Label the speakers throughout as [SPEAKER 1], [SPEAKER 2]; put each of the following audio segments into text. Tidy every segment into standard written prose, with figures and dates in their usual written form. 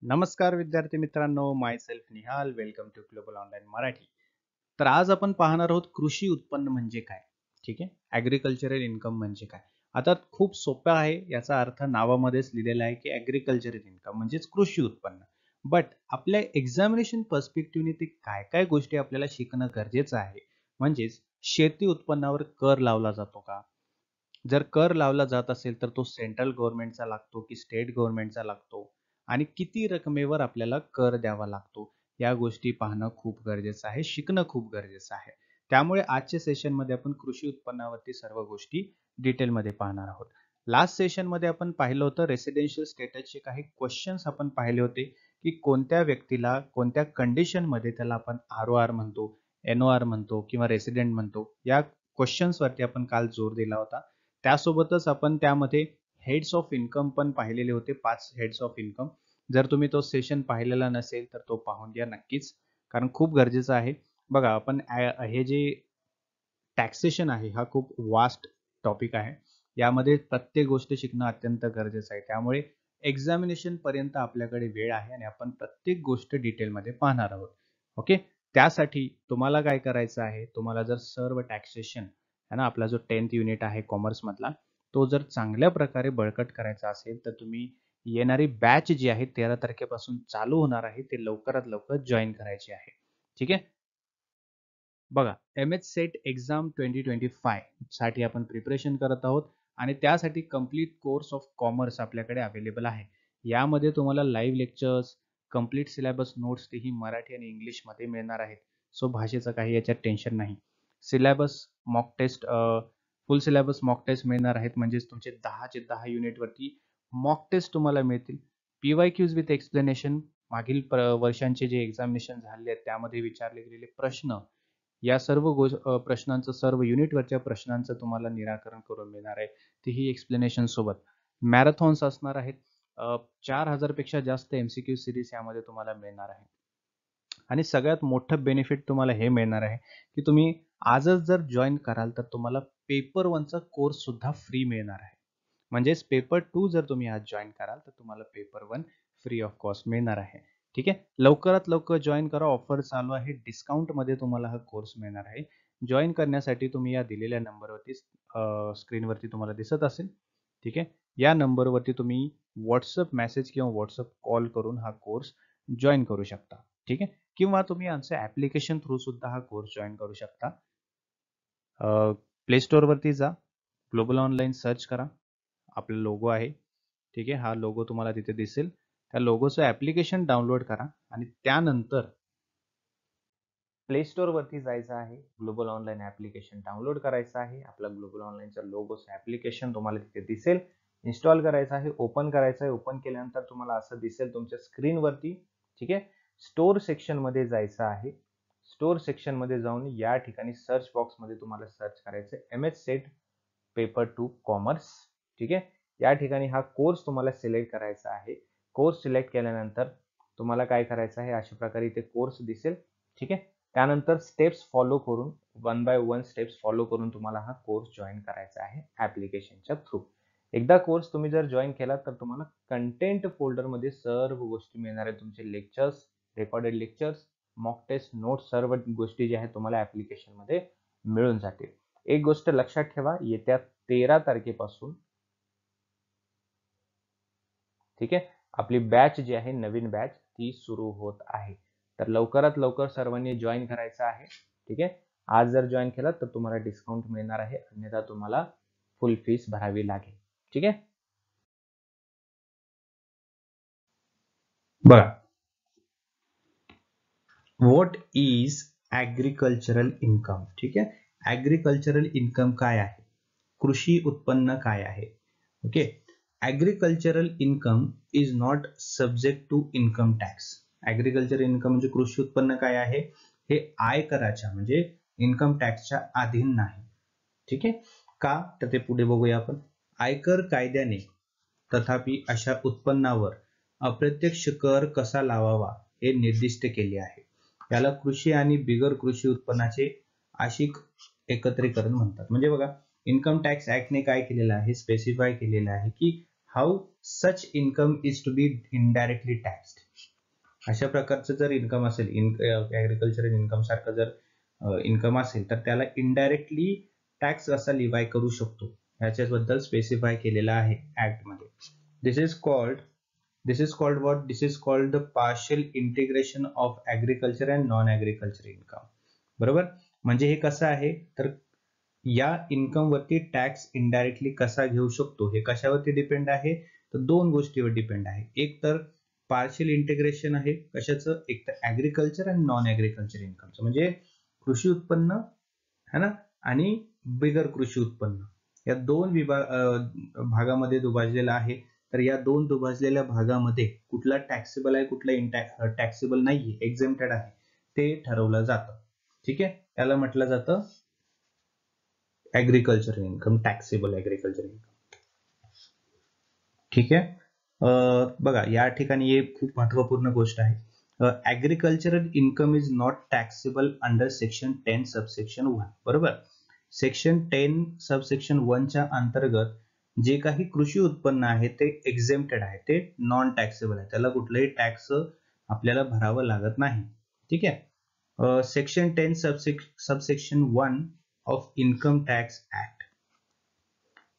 [SPEAKER 1] नमस्कार विद्यार्थी मित्रांनो, myself Nihal. Welcome to Global Online Marathi. तर आज आपण पाहणार आहोत कृषी उत्पन्न म्हणजे काय. ठीक आहे, ॲग्रिकल्चरल इन्कम म्हणजे काय. आता खूप सोपं आहे, याचा अर्थ नावामध्येच लिहिलेला आहे की ॲग्रिकल्चरल इन्कम म्हणजेच कृषी उत्पन्न. बट आपल्या एक्झामिनेशन पर्स्पेक्टिव्हने ते काय काय गोष्टी आपल्याला शिकणं गरजेचं आहे. म्हणजेच शेती उत्पन्नावर कर लावला जातो का, जर कर लावला जात असेल तर तो सेंट्रल गव्हर्नमेंटचा लागतो की स्टेट गव्हर्नमेंटचा लागतो आणि किती रकमेवर आपल्याला कर द्यावा लागतो, या गोष्टी पाहणं खूप गरजेचं आहे, शिकणं खूप गरजेचं आहे. त्यामुळे आजच्या सेशनमध्ये आपण कृषी उत्पन्नावरती सर्व गोष्टी डिटेलमध्ये पाहणार आहोत. लास्ट सेशनमध्ये आपण पाहिलं होतं रेसिडेन्शियल स्टेटसचे काही क्वेश्चन्स आपण पाहिले होते की कोणत्या व्यक्तीला कोणत्या कंडिशनमध्ये त्याला आपण ROR म्हणतो, NOR म्हणतो किंवा रेसिडेंट म्हणतो, या क्वेश्चन्सवरती आपण काल जोर दिला होता. त्यासोबतच आपण त्यामध्ये हेड्स ऑफ इन्कम पण पाहिलेले होते, 5 हेड्स ऑफ इन्कम. जर तुम्ही तो सेशन पाहिलेला नसेल तर तो पाहून घ्या नक्कीच, कारण खूप गरजेचं आहे. बघा आपण हे जे टॅक्सेशन आहे हा खूप वास्ट टॉपिक आहे. यामध्ये प्रत्येक गोष्ट शिकणं अत्यंत गरजेचं आहे. त्यामुळे एक्झामिनेशन पर्यंत आपल्याकडे वेळ आहे आणि आपण प्रत्येक गोष्ट डिटेलमध्ये पाहणार आहोत. ओके, त्यासाठी तुम्हाला काय करायचं आहे, तुम्हाला जर सर्व टॅक्सेशन आहे ना, आपला जो 10th युनिट आहे कॉमर्स मधला, तो जर चांगल्या प्रकारे बळकट करायचा असेल तर तुम्ही येणारी बॅच जी आहे 13 तारखेपासून चालू होणार आहे, ते लवकरात लवकर जॉईन करायची आहे. ठीक आहे. बघा, MS सेट एक्झाम 2025 साठी आपण प्रिपरेशन करत आहोत आणि त्यासाठी कंप्लीट कोर्स ऑफ कॉमर्स आपल्याकडे अवेलेबल आहे. यामध्ये तुम्हाला live lectures, complete syllabus notes तेही मराठी आणि इंग्लिशमध्ये मिळणार आहेत. सो भाषेचं काही याच्यात टेन्शन नाही. Syllabus mock test, full syllabus mock test मिळणार आहेत, म्हणजेच तुमचे 10चे 10 युनिटवरती मॉक टेस्ट तुम्हाला मिळतील. PYQs विथ एक्सप्लेनेशन, मागील वर्षांचे जे एक्झामिनेशन झाले आहेत त्यामध्ये विचारले गेलेले प्रश्न, या सर्व प्रश्नांचं, सर्व युनिटवरच्या प्रश्नांचं तुम्हाला निराकरण करून मिळणार आहे, तेही एक्सप्लेनेशन सोबत. मॅरेथॉन्स असणार आहेत. 4000 पेक्षा जास्त MCQ सिरीज यामध्ये तुम्हाला मिळणार आहे. आणि सगळ्यात मोठं बेनिफिट तुम्हाला हे मिळणार आहे की तुम्ही आजच जर जॉईन कराल तर तुम्हाला पेपर 1चा कोर्स सुद्धा फ्री मिळणार आहे. म्हणजेच पेपर 2 जर तुम्ही आज जॉईन कराल तर तुम्हाला पेपर 1 फ्री ऑफ कॉस्ट मिळणार आहे. ठीक आहे, लवकरात लवकर जॉईन करा, ऑफर चालू आहे, डिस्काउंट मध्ये तुम्हाला हा कोर्स मिळणार आहे. जॉईन करण्यासाठी तुम्ही या दिलेल्या नंबरवरती, स्क्रीनवरती तुम्हाला दिसत असेल, ठीक आहे, या नंबरवरती तुम्ही व्हॉट्सअप मेसेज किंवा व्हॉट्सअप कॉल करून हा कोर्स जॉईन करू शकता. ठीक आहे, किंवा तुम्ही आमचं ऍप्लिकेशन थ्रू सुद्धा हा कोर्स जॉईन करू शकता. प्ले स्टोअर वरती जा, ग्लोबल ऑनलाईन सर्च करा, आपला लोगो आहे, ठीक आहे, हा लोगो तुम्हाला तिथे दिसेल. त्या लोगोचं ऍप्लिकेशन डाउनलोड करा आणि त्यानंतर प्ले स्टोअर वरती जायचं आहे, ग्लोबल ऑनलाईन ऍप्लिकेशन डाउनलोड करायचं आहे. आपला ग्लोबल ऑनलाईनचा लोगोचं ऍप्लिकेशन तुम्हाला तिथे दिसेल, इन्स्टॉल करायचं आहे, ओपन करायचं आहे. ओपन केल्यानंतर तुम्हाला असं दिसेल तुमच्या स्क्रीनवरती. ठीक आहे, स्टोअर सेक्शन मध्ये जायचं आहे. स्टोअर सेक्शन मध्ये जाऊन या ठिकाणी सर्च बॉक्स मध्ये तुम्हाला सर्च करायचं MS सेट पेपर 2 कॉमर्स. ठीक आहे, या ठिकाणी हा कोर्स तुम्हाला सिलेक्ट करायचा आहे. कोर्स सिलेक्ट केल्यानंतर तुम्हाला काय करायचं आहे, अशा प्रकारे इथे कोर्स दिसेल. ठीक आहे, त्यानंतर स्टेप्स फॉलो करून, 1 बाय 1 स्टेप्स फॉलो करून तुम्हाला हा कोर्स जॉईन करायचा आहे ऍप्लिकेशनच्या थ्रू. एकदा कोर्स तुम्ही जर जॉईन केला तर तुम्हाला कंटेंट फोल्डर मध्ये सर्व गोष्टी मिळणार आहेत. तुमचे lectures, recorded lectures, mock test, notes, सर्व गोष्टी ज्या आहेत तुम्हाला ऍप्लिकेशन मध्ये मिळून जातील. एक गोष्ट लक्षात ठेवा, येत्या 13 तारखेपासून, ठीक आहे, आपली बॅच जी आहे, नवीन बॅच, ती सुरू होत आहे. तर लवकरात लवकर सर्वांनी जॉईन करायचं आहे. ठीक आहे, आज जर जॉईन केला तर तुम्हाला डिस्काउंट मिळणार आहे, अन्यथा तुम्हाला फुल फीस भरावी लागेल. ठीक आहे, बघा, व्हॉट इज ॲग्रिकल्चरल इन्कम. ठीक आहे, ॲग्रिकल्चरल इन्कम काय आहे, कृषी उत्पन्न काय आहे. Okay, agricultural income is not subject to income tax. Agriculture income म्हणजे कृषी उत्पन्न काय आहे, हे आयकराच्या म्हणजे इन्कम टॅक्सच्या अधीन नाही. ठीक आहे, का, तर ते पुढे बघूया आपण. आयकर कायद्याने तथापि अशा उत्पन्नावर अप्रत्यक्ष कर कसा लावावा हे निर्दिष्ट केले आहे. याला कृषी आणि बिगर कृषी उत्पन्नाचे आंशिक एकत्रीकरण म्हणतात. म्हणजे बघा, इन्कम टॅक्स ऍक्टने काय केलेलं आहे, स्पेसिफाय केलेलं आहे की how such income is to be indirectly taxed. अशा प्रकारचं जर इन्कम असेल, ऍग्रिकल्चरल इन्कम सारखं जर इन्कम असेल तर त्याला इनडायरेक्टली टॅक्स कसा लिवाय करू शकतो याच्याबद्दल स्पेसिफाय केलेलं आहे ऍक्ट मध्ये. This is called what? This is called the partial integration of agriculture and non-agriculture income. बरोबर. म्हणजे हे कसं आहे तर या इन्कम वरती टॅक्स इनडायरेक्टली कसा घेऊ शकतो हे कशावरती डिपेंड आहे तर दोन गोष्टीवर डिपेंड आहे. एक तर पार्शियल इंटिग्रेशन आहे कशाचं, एक तर ऍग्रिकल्चर आणि नॉन ऍग्रिकल्चर इन्कमचं, म्हणजे कृषी उत्पन्न है ना आणि बिगर कृषी उत्पन्न या दोन भागामध्ये दुभाजलेला आहे. तर या दोन दुभाजलेल्या भागामध्ये कुठला टॅक्सेबल आहे कुठला टॅक्सेबल नाहीये, एक्झेम्प्टेड आहे ते ठरवलं जातं. ठीक आहे, त्याला म्हटलं जातं agriculture income, taxable agriculture income. ठीक आहे. बघा या ठिकाणी हे खूप महत्वपूर्ण गोष्ट आहे. Agricultural income is not taxable under section 10 subsection 1. बरोबर. सेक्शन 10 सबसेक्शन 1 च्या अंतर्गत जे काही कृषी उत्पन्न आहे ते एक्झेम्प्टेड आहे, ते नॉन टॅक्सेबल आहे, त्याला कुठलाही टॅक्स आपल्याला भरावं लागत नाही. ठीक आहे. Section 10 subsection 1 of income tax act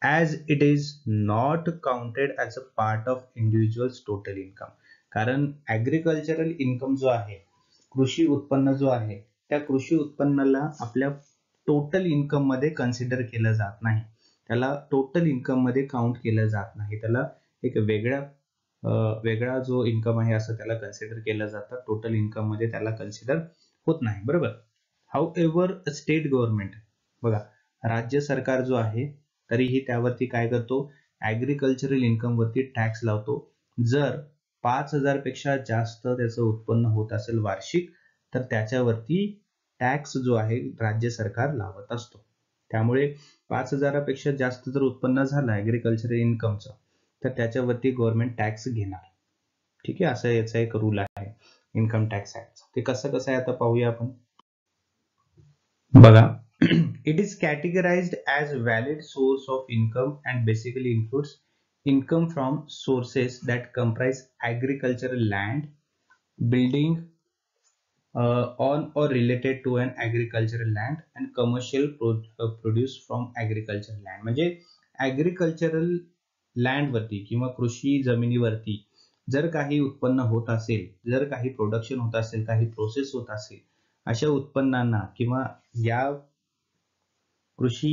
[SPEAKER 1] as it is not counted as a part of individual's total income. कारण ऍग्रिकल्चरल इन्कम जो आहे, कृषी उत्पन्न जो आहे, त्या कृषी उत्पन्नाला आपल्या टोटल इन्कम मध्ये कन्सिडर केलं जात नाही, त्याला टोटल इन्कम मध्ये काउंट केलं जात नाही, त्याला एक वेगळा जो इन्कम आहे असं त्याला कन्सिडर केलं जातं, टोटल इन्कम मध्ये त्याला कन्सिडर होत नाही. बरोबर. हाऊ एव्हर स्टेट गव्हर्नमेंट, बघा राज्य सरकार जो आहे तरीही त्यावरती काय करतो, ऍग्रिकल्चरल इन्कम वरती टॅक्स लावतो जर 5,000 पेक्षा जास्त त्याचं उत्पन्न होत असेल वार्षिक, तर त्याच्यावरती टॅक्स जो आहे राज्य सरकार लावत असतो. त्यामुळे 5,000 पेक्षा जास्त जर उत्पन्न झालं ऍग्रिकल्चरल इन्कमचं तर त्याच्यावरती गव्हर्नमेंट टॅक्स घेणार. ठीक आहे, असं याचा एक रूल आहे इन्कम टॅक्स ऍक्टचा. ते कसं आहे आता पाहूया आपण. बघा, it is categorized as valid source of income and basically includes income from sources that comprise agricultural land, building on or related to an agricultural land and commercial produce from agricultural land. म्हणजे agricultural land वरती किंवा कृषी जमिनीवरती जर काही उत्पन्न होत असेल, जर काही प्रोडक्शन होत असेल, काही प्रोसेस होत असेल, अशा उत्पन्नांना किंवा या कृषी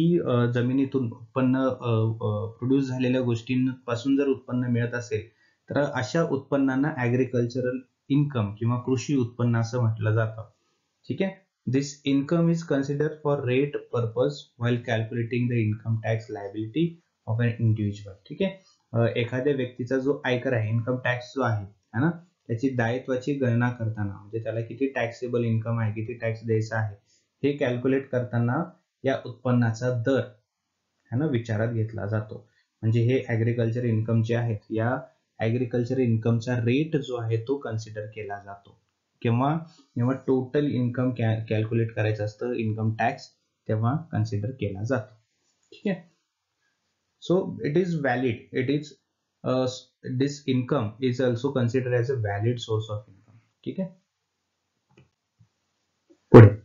[SPEAKER 1] जमिनीतून उत्पन्न प्रोड्यूस झालेल्या गोष्टींपासून जर उत्पन्न मिळत असेल तर अशा उत्पन्नांना ऍग्रिकल्चरल इन्कम किंवा कृषी उत्पन्न असं म्हटलं जातं. ठीक आहे. This income is consider for rate purpose while calculating the income tax liability of an individual. ठीक आहे. एखाद्या व्यक्तीचा जो आयकर आहे, इन्कम टॅक्स जो आहे ना, त्याची दायित्वाची गणना करताना म्हणजे त्याला किती टॅक्सेबल इन्कम आहे, किती टॅक्स द्यायचा आहे हे कॅल्क्युलेट करताना या उत्पन्नाचा दर है ना विचारात घेतला जातो. म्हणजे हे ऍग्रिकल्चर इन्कम जे आहेत, या ऍग्रिकल्चर इन्कमचा रेट जो आहे तो कन्सिडर केला जातो. जेव्हा टोटल इन्कम कॅल्क्युलेट करायचं असतं इन्कम टॅक्स, तेव्हा कन्सिडर केला जातो. ठीक आहे. So it is valid, this income is also consider as a valid source of income. ठीक आहे. पुढे,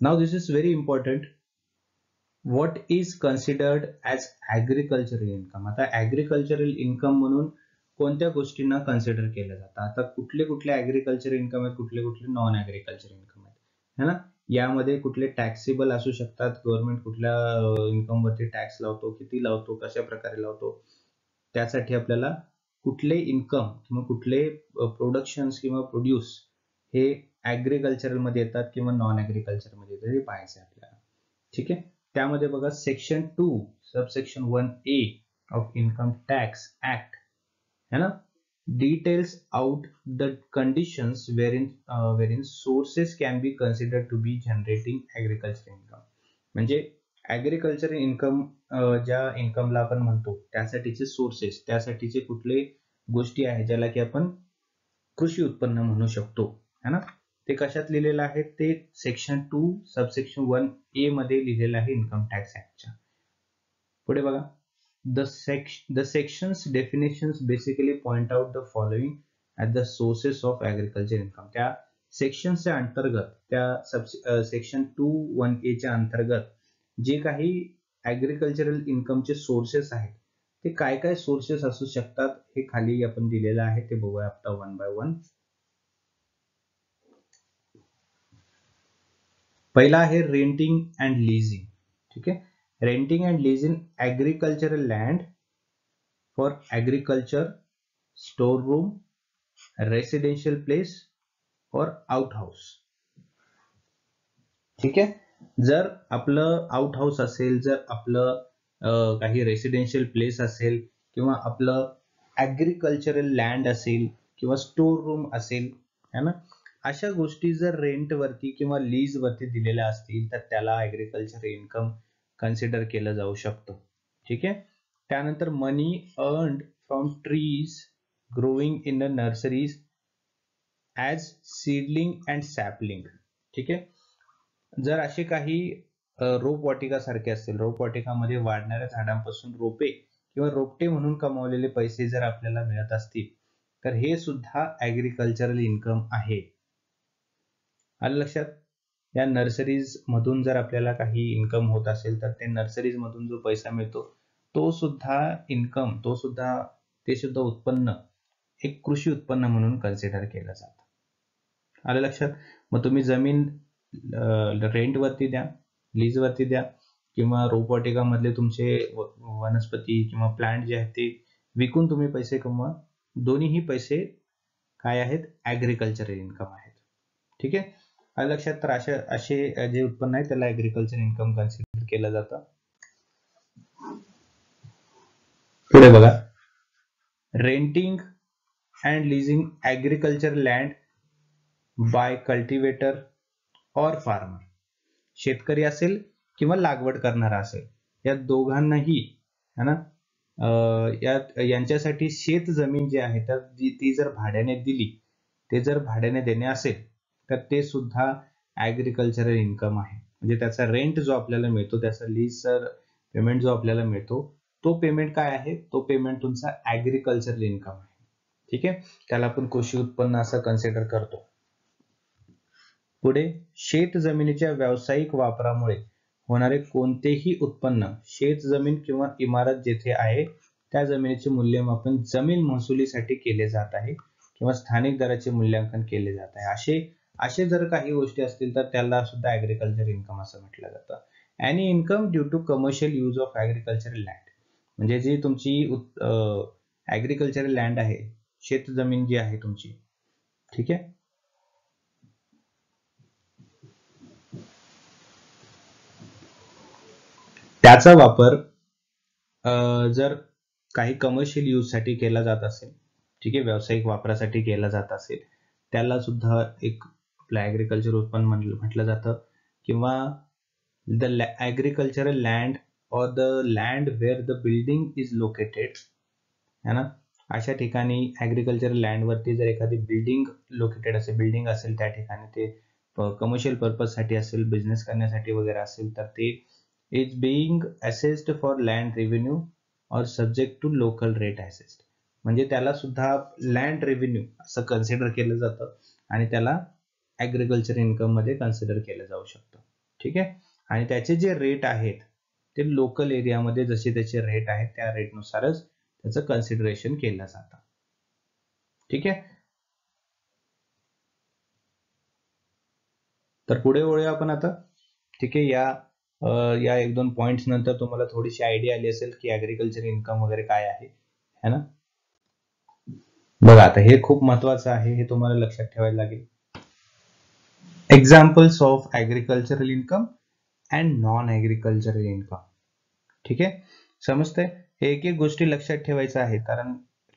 [SPEAKER 1] now this is very important. What is considered as agricultural income. आता ऍग्रिकल्चरल इन्कम म्हणून कोणत्या गोष्टींना कन्सिडर केलं जातं. आता कुठले ऍग्रिकल्चर इन्कम आहेत, कुठले नॉन ऍग्रिकल्चर इन्कम आहेत, है ना. यामध्ये कुठले टॅक्सेबल असू शकतात, गव्हर्नमेंट कुठल्या इन्कम वरती टॅक्स लावतो, किती लावतो, कशा प्रकारे लावतो, त्यासाठी आपल्याला कुठले इन्कम किंवा कुठले प्रोडक्शन्स किंवा प्रोड्यूस हे ऍग्रिकल्चरल मध्ये येतात किंवा नॉन ऍग्रिकल्चर मध्ये येतात हे पाहायचं आपल्याला. ठीक आहे. त्यामध्ये बघा section 2 subsection 1A of income tax act है ना, details out the conditions wherein sources can be considered to be generating agriculture income. म्हणजे ऍग्रिकल्चर इन्कम ज्या इन्कमला आपण म्हणतो त्यासाठीचे सोर्सेस, त्यासाठीचे कुठले गोष्टी आहेत ज्याला की आपण कृषी उत्पन्न म्हणू शकतो, है ना, ते कशात लिहिलेलं आहे, ते सेक्शन 2 सबसेक्शन 1A मध्ये लिहिलेलं आहे इन्कम टॅक्स ऍक्टच्या. पुढे बघा, the section's definitions basically point out the following as the sources of agriculture income. त्या सेक्शनच्या अंतर्गत त्या सेक्शन 2(1)A च्या अंतर्गत जे काही ऍग्रिकल्चरल इन्कमचे सोर्सेस आहेत ते काय काय सोर्सेस असू शकतात हे खाली आपण दिलेलं आहे, ते बघूया आता वन बाय वन. पहिला आहे रेंटिंग अँड लिझिंग. ठीक आहे, renting and leasing agricultural land for agriculture, store room, residential place or outhouse. ठीक आहे, जर आपलं आउट हाऊस असेल, जर आपलं काही रेसिडेन्शियल प्लेस असेल, किंवा आपलं ऍग्रिकल्चरल लँड असेल, किंवा स्टोर रूम असेल, है ना, अशा गोष्टी जर रेंट वरती किंवा लीज वरती दिलेल्या असतील तर त्याला ऍग्रिकल्चर इन्कम कन्सिडर केलं जाऊ शकतं. ठीक आहे, त्यानंतर money earned from trees growing in the nurseries as seedling and sapling. ठीक आहे, जर असे काही रोपवाटिका सारखे असतील, रोपवाटिकामध्ये वाढणाऱ्या झाडांपासून रोपे किंवा रोपटे म्हणून कमावलेले पैसे जर आपल्याला मिळत असतील तर हे सुद्धा ऍग्रिकल्चरल इन्कम आहे. आलं लक्षात? या नर्सरीज मधून जर आपल्याला काही इन्कम होत असेल तर ते नर्सरीज मधून जो पैसा मिळतो तो सुद्धा इन्कम, ते सुद्धा उत्पन्न एक कृषी उत्पन्न म्हणून कन्सिडर केलं जातं. आलं लक्षात? मग तुम्ही जमीन रेंट वरती द्या, लीज वरती द्या, किंवा रोपवाटिका मधले तुमचे वनस्पती किंवा प्लांट जे आहेत ते विकून तुम्ही पैसे कमवा, दोन्हीही पैसे काय आहेत? ऍग्रिकल्चरल इन्कम आहेत. ठीक आहे, आलं लक्षात? तर असे जे उत्पन्न आहे त्याला ऍग्रिकल्चर इन्कम कन्सिडर केलं जातं. पुढे बघा, renting and leasing agriculture land by cultivator or farmer. शेतकरी असेल किंवा लागवड करणारा असेल, या दोघांनाही है ना यांच्यासाठी शेत जमीन जी आहे तर ती जर भाड्याने दिली, ते जर भाड्याने देणे असेल तर ते सुद्धा ऍग्रिकल्चरल इन्कम आहे. म्हणजे त्याचा रेंट जो आपल्याला मिळतो, त्याचा लीज पेमेंट जो आपल्याला मिळतो, तो पेमेंट काय आहे? तो पेमेंट तुमचा ऍग्रिकल्चरल इन्कम आहे. ठीक आहे, त्याला आपण कृषी उत्पन्न असं कन्सिडर करतो. पुढे, शेत जमिनीच्या व्यावसायिक वापरामुळे होणारे कोणतेही उत्पन्न, शेत जमीन किंवा इमारत जेथे आहे त्या जमिनीचे मूल्यमापन जमीन महसुलीसाठी केले जात आहे किंवा स्थानिक दराचे मूल्यांकन केले जात आहे. असे जर काही गोष्टी असतील तर त्याला सुद्धा ऍग्रिकल्चर इन्कम असं म्हटलं जातं. Any income due to commercial use of agricultural land. म्हणजे जी तुमची ऍग्रिकल्चरल लँड आहे, शेत जमीन जी आहे तुमची, ठीक आहे, त्याचा वापर जर काही कमर्शियल यूज साठी केला जात असेल, ठीक आहे, व्यावसायिक वापरासाठी केला जात असेल, त्याला सुद्धा एक आपलं ऍग्रिकल्चर उत्पन्न म्हटलं जातं. किंवा the agricultural land or the land where the building is located, है ना, अशा ठिकाणी ऍग्रिकल्चरल लँड वरती जर एखादी बिल्डिंग लोकेटेड असेल, बिल्डिंग असेल, त्या ठिकाणी ते कमर्शियल पर्पज साठी असेल, बिझनेस करण्यासाठी वगैरे असेल, तर ते is being assessed for land revenue or subject to local rate assessed. म्हणजे त्याला सुद्धा लँड रेव्हेन्यू असं कन्सिडर केलं जातं आणि त्याला ऍग्रिकल्चर इन्कम मध्ये कन्सिडर केलं जाऊ शकतं. ठीक आहे, आणि त्याचे जे रेट आहेत ते लोकल एरियामध्ये जसे त्याचे रेट आहेत त्या रेटनुसारच त्याचं कन्सिडरेशन केलं जातं. ठीक आहे, तर पुढे वळूया आपण आता. ठीक आहे, या एक दोन पॉइंट्स नंतर तुम्हाला थोडीशी आयडिया आली असेल की ऍग्रिकल्चर इन्कम वगैरे काय आहे, है ना. बघा, आता हे खूप महत्वाचं आहे, हे तुम्हाला लक्षात ठेवायला लागेल. Examples of agricultural income and non agricultural income. ठीक आहे, समजतंय? हे एक एक गोष्टी लक्षात ठेवायचं आहे, कारण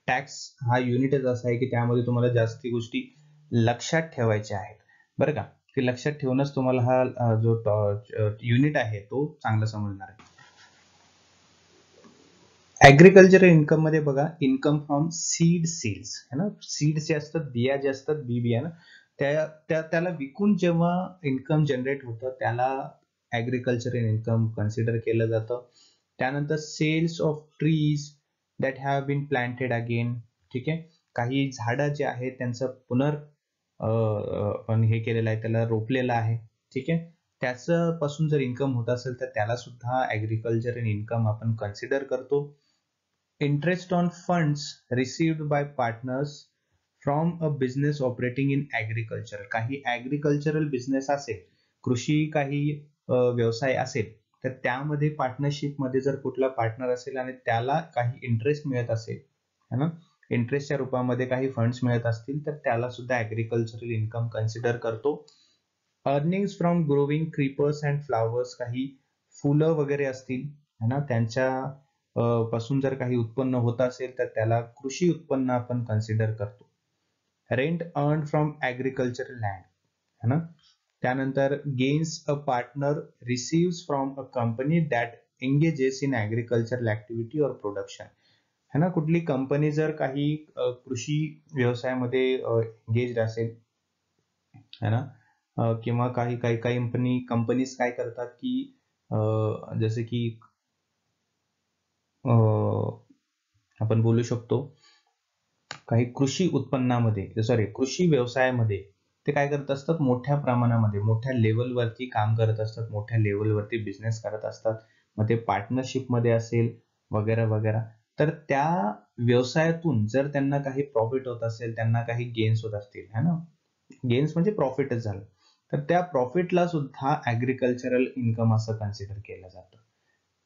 [SPEAKER 1] टॅक्स हा युनिटच असा आहे की त्यामध्ये तुम्हाला जास्ती गोष्टी लक्षात ठेवायच्या आहेत, बरं का. ते लक्षात ठेवूनच तुम्हाला हा जो युनिट आहे तो चांगला समजणार आहे. ऍग्रिकल्चर इन्कम मध्ये बघा, इन्कम फ्रॉम सीड सेल्स, है ना, सीड्स जे असतात, बिया जे असतात, बिया ना, त्याला विकून जेव्हा इन्कम जनरेट होतं त्याला ऍग्रिकल्चर इन्कम कन्सिडर केलं जातं. त्यानंतर sales of trees that have been planted again. ठीक आहे, काही झाडं जे आहेत त्यांचं आपण हे केलेलं आहे, त्याला रोपलेलं आहे. ठीक आहे, त्याचं पासून जर इन्कम होत असेल तर त्याला सुद्धा ऍग्रिकल्चरल इन्कम आपण कन्सिडर करतो. Interest on funds received bye partners from a business operating in agriculture. काही ऍग्रिकल्चरल बिझनेस असेल, कृषी काही व्यवसाय असेल, तर त्यामध्ये पार्टनरशिप मध्ये जर कुठला पार्टनर असेल आणि त्याला काही इंटरेस्ट मिळत असेल, है ना, इंटरेस्टच्या रूपामध्ये काही फंड्स मिळत असतील, तर त्याला सुद्धा ऍग्रिकल्चरल इन्कम कन्सिडर करतो. Earnings from growing creepers and flowers, काही फुलं वगैरे असतील, है ना, त्यांच्या पासून जर काही उत्पन्न होत असेल तर त्याला कृषी उत्पन्न आपण कन्सिडर करतो. Rent earn from agricultural land, है ना. त्यानंतर gains a partner receives from a company that engages in agricultural activity और प्रोडक्शन, है ना. कुठली कंपनी जर काही कृषी व्यवसायामध्ये एंगेज असेल, है ना, किंवा काही काही काही कंपनीज काय करतात की जसे की आपण बोलू शकतो काही कृषी उत्पन्नामध्ये, सॉरी, कृषी व्यवसायामध्ये ते काय करत असतात, मोठ्या प्रमाणामध्ये मोठ्या लेवलवरती काम करत असतात, मोठ्या लेवलवरती बिझनेस करत असतात. मग ते पार्टनरशिप मध्ये असेल वगैरे वगैरे. तर त्या व्यवसायातून जर त्यांना काही प्रॉफिट होत असेल, त्यांना काही गेन्स होत असतील, है ना, गेन्स म्हणजे प्रॉफिटच झालं, तर त्या प्रॉफिटला सुद्धा ऍग्रिकल्चरल इन्कम असं कन्सिडर केलं जातं.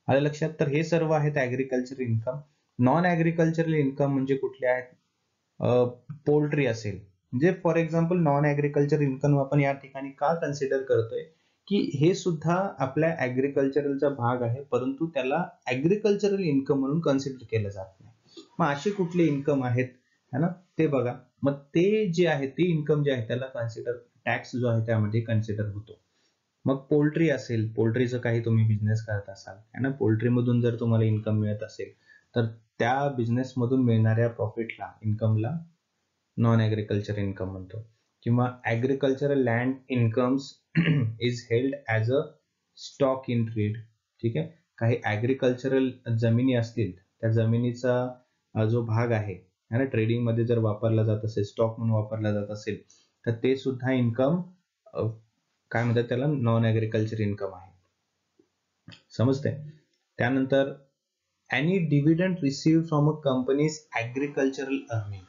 [SPEAKER 1] आलं लक्षात? तर हे सर्व आहेत agricultural income. Non agricultural income म्हणजे कुठले आहेत? पोल्ट्री असेल, म्हणजे for example non agriculture income आपण या ठिकाणी का कन्सिडर करतोय की हे सुद्धा आपल्या ऍग्रिकल्चरलचा भाग आहे, परंतु त्याला ऍग्रिकल्चरल इन्कम म्हणून कन्सिडर केलं जात नाही. मग असे कुठले इन्कम आहेत, है ना, ते बघा. मग ते जे आहे, ते इन्कम जे आहे त्याला कन्सिडर, टॅक्स जो आहे त्यामध्ये कन्सिडर होतो. मग पोल्ट्री असेल, पोल्ट्रीचं काही तुम्ही बिझनेस करत असाल, है ना, पोल्ट्री मधून जर तुम्हाला इन्कम मिळत असेल तर त्या बिझनेस मधून मिळणाऱ्या प्रॉफिटला, इन्कमला नॉन ऍग्रिकल्चर इन्कम म्हणतो. किंवा agricultural land incomes is held as a stock in trade. ठीक आहे, काही ऍग्रिकल्चरल जमिनी असतील, त्या जमिनीचा जो भाग आहे ना, ट्रेडिंग मध्ये जर वापरला जात असेल, स्टॉक म्हणून वापरला जात असेल, तर ते सुद्धा इन्कम काय म्हणतात त्याला, नॉन ऍग्रिकल्चर इन्कम आहे. समजतंय? त्यानंतर any dividend received from a company's agricultural earning.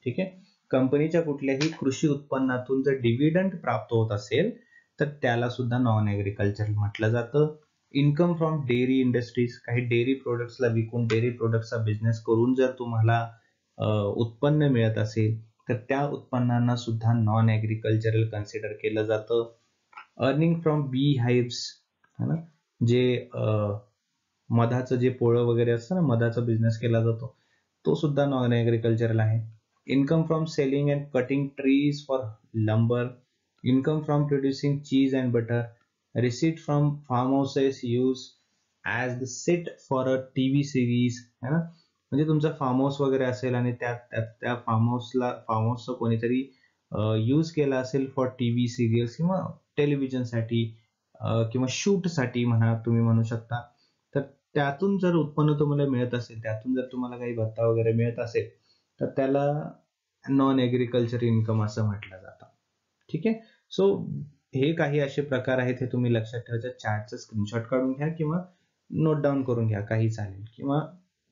[SPEAKER 1] ठीक आहे, कंपनीच्या कुठल्याही कृषी उत्पन्नातून जर डिव्हिडंड प्राप्त होत असेल तर त्याला सुद्धा नॉन ऍग्रिकल्चर म्हटलं जातं. इन्कम फ्रॉम डेअरी इंडस्ट्रीज, काही डेअरी प्रोडक्ट्सला विकून, डेअरी प्रोडक्ट्सचा बिझनेस करून जर तुम्हाला उत्पन्न मिळत असेल तर त्या उत्पन्नांना सुद्धा नॉन ऍग्रिकल्चरल कन्सिडर केलं जातं. अर्निंग फ्रॉम बी हाईव्स, है ना, जे मधाचं जे पोळं वगैरे असतं ना, मधाचा बिझनेस केला जातो, तो सुद्धा नॉन ऍग्रिकल्चरल आहे. Income from selling and cutting trees for lumber, income from producing cheese and butter, receipt from farm houses use as the set for a TV series, है ना, म्हणजे तुमचा फार्म हाऊस वगैरे असेल आणि त्या फार्म हाऊसचा कोणीतरी यूज केला असेल फॉर टीव्ही सिरियल्स किंवा टेलिव्हिजनसाठी किंवा शूटसाठी म्हणा, तुम्ही म्हणू शकता. तर त्यातून जर उत्पन्न तुम्हाला मिळत असेल, त्यातून जर तुम्हाला काही भत्ता वगैरे मिळत असेल, तर त्याला नॉन ऍग्रिकल्चर इन्कम असं म्हटलं जातं. ठीक आहे, सो हे काही असे प्रकार आहेत, हे तुम्ही लक्षात ठेवायचं. चार्टचं स्क्रीनशॉट काढून घ्या किंवा नोट डाऊन करून घ्या, काही चालेल, किंवा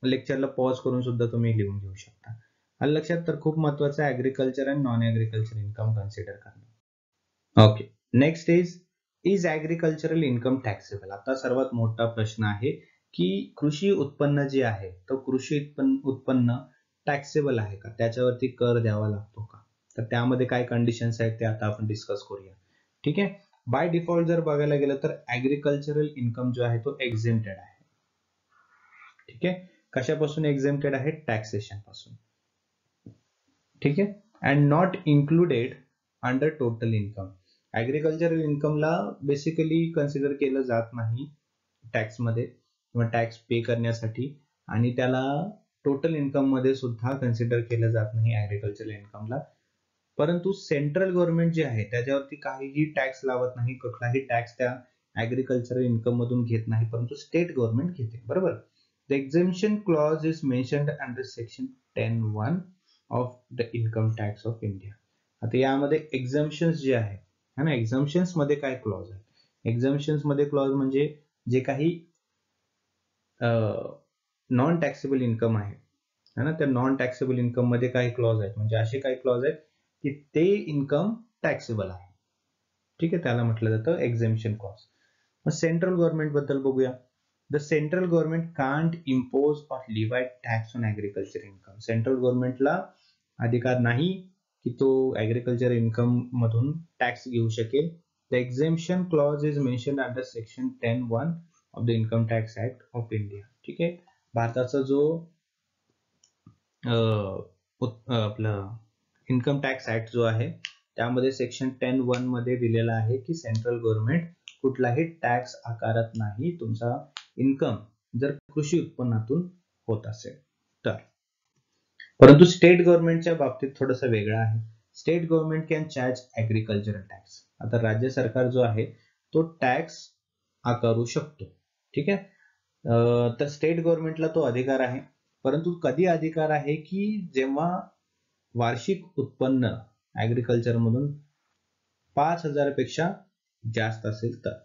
[SPEAKER 1] लेक्चरला पॉज करून सुद्धा तुम्ही लिहून घेऊ शकता. आलं लक्षात? तर खूप महत्वाचं आहे ऍग्रिकल्चर आणि नॉन ऍग्रिकल्चर इन्कम कन्सिडर करणं. Okay, next is agricultural income taxable. आता सर्वात मोठा प्रश्न आहे की कृषी उत्पन्न जे आहे, तो कृषी उत्पन्न टॅक्सेबल आहे का, त्याच्यावरती कर द्यावा लागतो का? तर त्यामध्ये काय कंडिशन्स आहेत ते आता आपण डिस्कस करूया. ठीक आहे, बाय डिफॉल्ट जर बघायला गेलं तर ऍग्रिकल्चरल इन्कम जो आहे तो एक्झेम्प्टेड आहे. ठीक आहे, कशापासून एक्झेम्प्टेड आहे? टॅक्सेशन पासून. ठीक आहे, and not included under total income. Agricultural इन्कमला बेसिकली कन्सिडर केलं जात नाही टॅक्समध्ये किंवा टॅक्स पे करण्यासाठी, आणि त्याला टोटल इन्कम मध्ये सुद्धा कन्सिडर केलं जात नाही ऍग्रिकल्चरल इन्कमला. परंतु सेंट्रल गव्हर्नमेंट जे आहे त्याच्यावरती काहीही टॅक्स लावत नाही, कुठलाही टॅक्स त्या ऍग्रिकल्चरल इन्कम मधून घेत नाही, परंतु स्टेट गव्हर्नमेंट घेते, बरोबर. The exemption clause is mentioned under section 10(1) of the income tax of India. आता यामध्ये एक्झम्पशन्स जे आहे ना, एक्झम्पशन्स मध्ये काय क्लॉज आहे? एक्झम्पशन्स मध्ये क्लॉज म्हणजे जे काही नॉन टॅक्सेबल इन्कम आहे ना, त्या नॉन टॅक्सेबल इन्कम मध्ये काही क्लॉज आहेत, म्हणजे असे काही क्लॉज आहेत की ते इन्कम टॅक्सेबल आहे. ठीक आहे, त्याला म्हटलं जातं एक्झेम्पशन क्लॉज. मग सेंट्रल गव्हर्नमेंट बद्दल बघूया. The central government can't impose or levy tax on agriculture income. Central गव्हर्नमेंटला अधिकार नाही की तो ऍग्रिकल्चर इन्कम मधून टॅक्स घेऊ शकेल. The exemption clause is mentioned under section 10(1) of the income tax act of India. ठीक आहे, भारताचा जो आपला इन्कम टॅक्स ऍक्ट जो आहे त्यामध्ये सेक्शन 10(1) मध्ये दिलेला आहे की सेंट्रल गव्हर्नमेंट कुठलाही टॅक्स आकारत नाही तुमचा इन्कम जर कृषी उत्पन्नातून होत असेल तर. परंतु स्टेट गव्हर्नमेंटच्या बाबतीत थोडंसं वेगळं आहे. State government can charge agricultural tax. आता राज्य सरकार जो आहे तो टॅक्स आकारू शकतो. ठीक आहे, तर स्टेट गव्हर्नमेंटला तो अधिकार आहे. परंतु कधी अधिकार आहे की जेव्हा वार्षिक उत्पन्न ऍग्रिकल्चर मधून 5,000 पेक्षा जास्त असेल तर.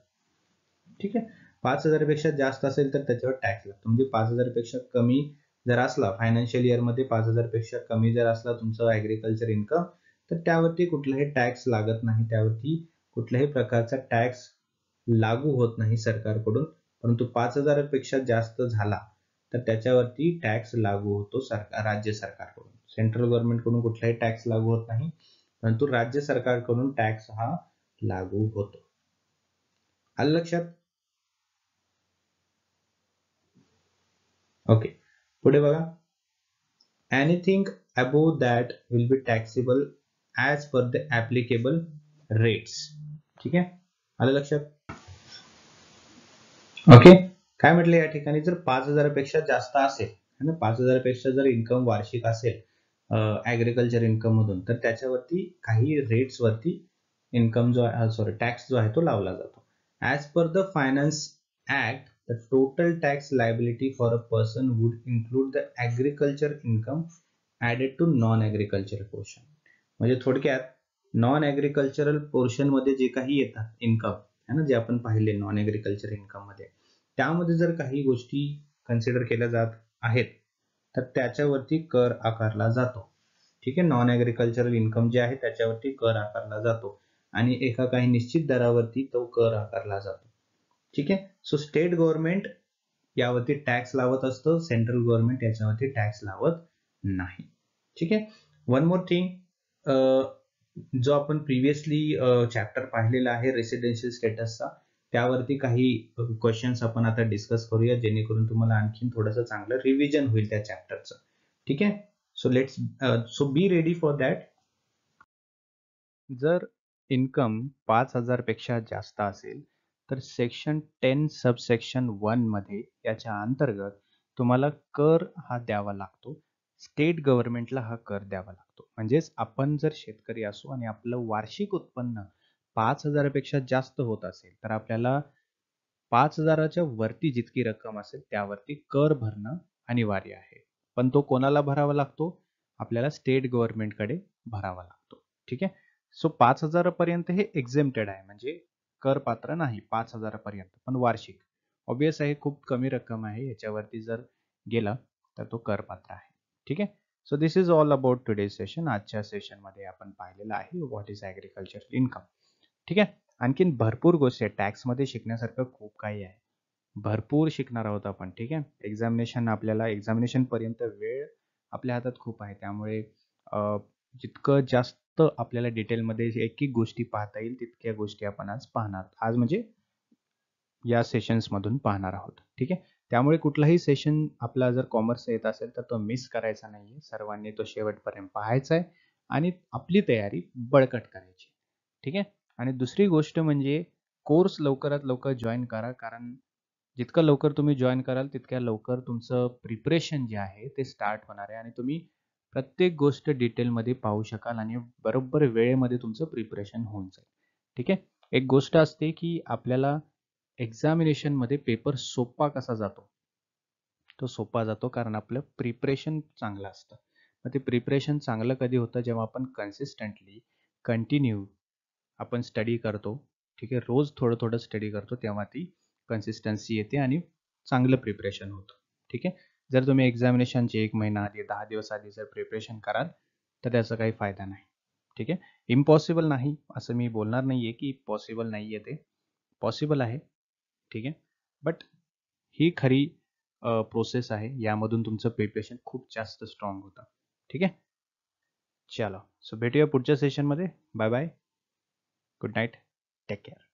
[SPEAKER 1] ठीक आहे, 5,000 पेक्षा जास्त असेल तर त्याच्यावर टॅक्स लागतो. म्हणजे 5,000 पेक्षा कमी जर असला, फायनान्शियल इयर मध्ये 5,000 पेक्षा कमी जर असला तुमचं ऍग्रिकल्चर इन्कम, तर त्यावरती कुठलाही टॅक्स लागत नाही, त्यावरती कुठल्याही प्रकारचा टॅक्स लागू होत नाही सरकारकडून. परंतु 5,000 पेक्षा जास्त झाला तर त्याच्यावरती टॅक्स लागू होतो राज्य सरकारकडून. सेंट्रल गव्हर्नमेंट कडून कुठलाही टॅक्स लागू होत नाही, परंतु राज्य सरकारकडून टॅक्स हा लागू होतो. आलं लक्षात? ओके, पुढे बघा. Anything above that will be taxable as per the applicable rates. ठीक आहे, आलं लक्षात? ओके, काय म्हटलं या ठिकाणी, जर 5,000 पेक्षा जास्त असेल, 5,000 पेक्षा जर इन्कम वार्षिक असेल ऍग्रिकल्चर इन्कम मधून, तर त्याच्यावरती काही रेट्स वरती इन्कम जो आहे, टॅक्स जो आहे तो लावला जातो. As per the finance act, the total tax liability for a person would include the agriculture income added to non agricultural portion. म्हणजे थोडक्यात नॉन ऍग्रिकल्चरल पोर्शन मध्ये जे काही येतात इन्कम आहे ना, जे आपण पाहिले नॉन ऍग्रिकल्चर इन्कम मध्ये, त्यामध्ये जर काही गोष्टी कन्सिडर केल्या जात आहेत तर त्याच्यावरती कर आकारला जातो. ठीक आहे, नॉन ऍग्रिकल्चरल इन्कम जे आहे त्याच्यावरती कर आकारला जातो आणि एका काही निश्चित दरावरती तो कर आकारला जातो. ठीक आहे, सो स्टेट गव्हर्नमेंट यावरती टॅक्स लावत असतं, सेंट्रल गव्हर्नमेंट याच्यावरती टॅक्स लावत नाही. ठीक आहे, वन मोर थिंग, जो आपण प्रिव्हियसली चॅप्टर पाहिलेला आहे रेसिडेन्शियल स्टेटसचा, त्यावरती काही क्वेश्चन्स आपण आता डिस्कस करूया, जेणेकरून तुम्हाला आणखीन थोडंसं चांगलं रिव्हिजन होईल त्या चॅप्टरचं. ठीक आहे, so be ready for that. जर इन्कम 5,000 पेक्षा जास्त असेल तर सेक्शन 10 सबसेक्शन 1 मध्ये याच्या अंतर्गत तुम्हाला कर हा द्यावा लागतो. स्टेट गव्हर्नमेंटला हा कर द्यावा लागतो. म्हणजेच आपण जर शेतकरी असू आणि आपलं वार्षिक उत्पन्न 5,000 पेक्षा जास्त होत असेल तर आपल्याला 5,000च्या वरती जितकी रक्कम असेल त्यावरती कर भरणं अनिवार्य आहे. पण तो कोणाला भरावा लागतो? आपल्याला स्टेट गव्हर्नमेंटकडे भरावा लागतो. ठीक आहे, सो 5,000 पर्यंत हे एक्झेम्प्टेड आहे, म्हणजे कर पात्र नाही 5,000 पर्यंत. पण वार्षिक ऑब्वियस आहे, खूप कमी रक्कम आहे, याच्यावरती जर गेला तर तो कर पात्र आहे. ठीक आहे, so this is all about today's session. आजच्या सेशन मध्ये आपण पाहिलेलं आहे व्हॉट इज ऍग्रिकल्चर इन्कम. ठीक आहे, आणखीन भरपूर गोष्टी आहेत टॅक्स मध्ये शिकण्यासारखं, खूप काही आहे, भरपूर शिकणार आहोत आपण. ठीक आहे, एक्झामिनेशन पर्यंत वेळ आपल्या हातात खूप आहे, त्यामुळे जितकं जास्त आपल्याला डिटेलमध्ये एक एक गोष्टी पाहता येईल तितक्या गोष्टी आपण आज पाहणार, आज म्हणजे या सेशन्स मधून पाहणार आहोत. ठीक आहे, त्यामुळे कुठलाही सेशन आपला जर कॉमर्स येत असेल तर तो मिस करायचा नाहीये. सर्वांनी तो शेवटपर्यंत पाहायचा आहे आणि आपली तयारी बळकट करायची. ठीक आहे, आणि दुसरी गोष्ट म्हणजे कोर्स लवकरात लवकर जॉईन करा, कारण जितकं लवकर तुम्ही जॉईन कराल तितक्या लवकर तुमचं प्रिपरेशन जे आहे ते स्टार्ट होणार आहे आणि तुम्ही प्रत्येक गोष्ट डिटेलमध्ये पाहू शकाल आणि बरोबर वेळेमध्ये तुमचं प्रिपरेशन होऊन जाईल. ठीक आहे, एक गोष्ट असते की आपल्याला एक्झामिनेशनमध्ये पेपर सोपा कसा जातो? तो सोपा जातो कारण आपलं प्रिपरेशन चांगलं असतं. मग ते प्रिपरेशन चांगलं कधी होतं? जेव्हा आपण कन्सिस्टंटली, कंटिन्यू आपण स्टडी करतो. ठीक आहे. रोज थोडं-थोडं स्टडी करतो तेव्हा ती कन्सिस्टन्सी येते आणि चांगलं प्रिपरेशन होतं. ठीक आहे. जर तुम्ही एक्झामिनेशनचे 1 महिना आधी, 10 दिवस आधी जर प्रिपरेशन कराल, तर त्याचा काही फायदा नाही. ठीक आहे. इम्पॉसिबल नाही असं मी बोलणार नाहीये, की पॉसिबल नाहीये ते. पॉसिबल आहे. ठीक आहे. बट ही खरी प्रोसेस आहे. यामधून तुमचं प्रिपरेशन खूप जास्त स्ट्राँग होतं. ठीक आहे. चलो. सो भेटूया पुढच्या सेशनमध्ये. Bye bye. Good night. Take care.